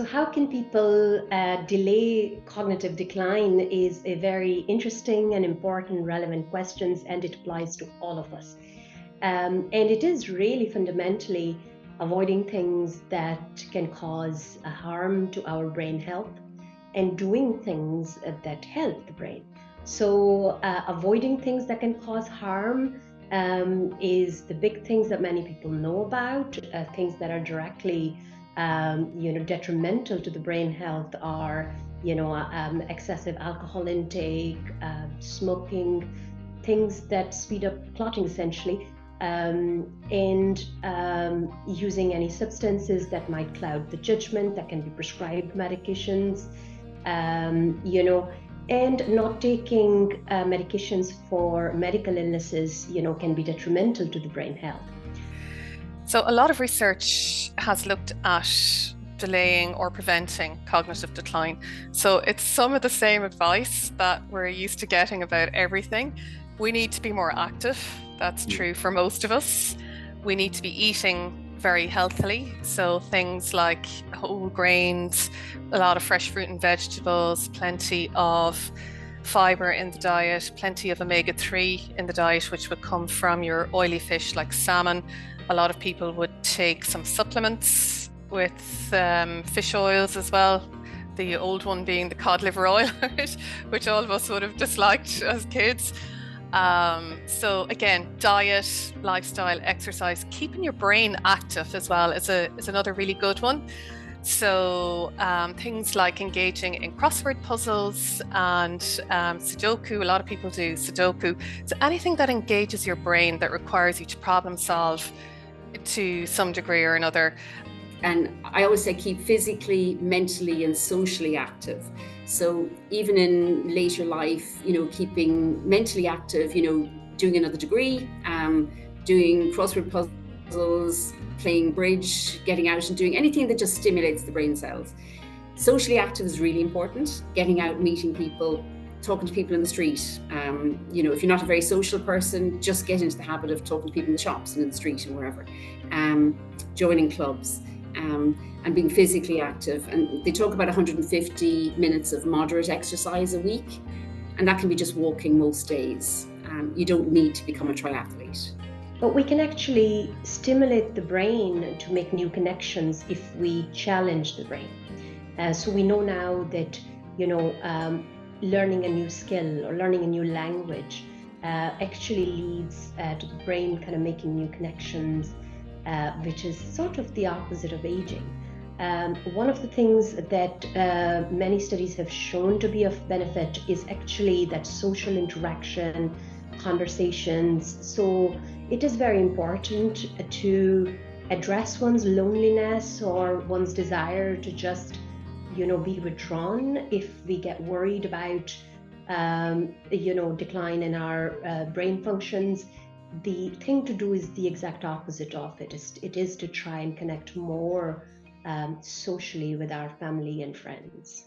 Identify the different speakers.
Speaker 1: So how can people delay cognitive decline is a very interesting and important, relevant question, and it applies to all of us. And it is really fundamentally avoiding things that can cause harm to our brain health and doing things that help the brain. So avoiding things that can cause harm is the big things that many people know about. Things that are directly detrimental to the brain health are, excessive alcohol intake, smoking, things that speed up clotting essentially, and using any substances that might cloud the judgment, that can be prescribed medications, and not taking medications for medical illnesses, can be detrimental to the brain health.
Speaker 2: So a lot of research has looked at delaying or preventing cognitive decline. So it's some of the same advice that we're used to getting about everything. We need to be more active. That's true for most of us. We need to be eating very healthily. So things like whole grains, a lot of fresh fruit and vegetables, plenty of fiber in the diet, plenty of omega-3 in the diet, which would come from your oily fish like salmon. A lot of people would take some supplements with fish oils as well. The old one being the cod liver oil, which all of us would have disliked as kids. So again, diet, lifestyle, exercise, keeping your brain active as well is another really good one. So things like engaging in crossword puzzles and Sudoku. A lot of people do Sudoku. So anything that engages your brain, that requires you to problem solve to some degree or another.
Speaker 3: And I always say keep physically, mentally and socially active. So even in later life, keeping mentally active, doing another degree, doing crossword puzzles, playing bridge, getting out and doing anything that just stimulates the brain cells. Socially active is really important. Getting out, meeting people, talking to people in the street. If you're not a very social person, just get into the habit of talking to people in the shops and in the street and wherever. Joining clubs. And being physically active. And they talk about 150 minutes of moderate exercise a week. And that can be just walking most days. You don't need to become a triathlete.
Speaker 1: But we can actually stimulate the brain to make new connections if we challenge the brain. So we know now that, learning a new skill or learning a new language actually leads to the brain kind of making new connections, which is sort of the opposite of aging. One of the things that many studies have shown to be of benefit is actually that social interaction, conversations. So it is very important to address one's loneliness or one's desire to just, be withdrawn if we get worried about, decline in our brain functions. The thing to do is the exact opposite of it. It is to try and connect more socially with our family and friends.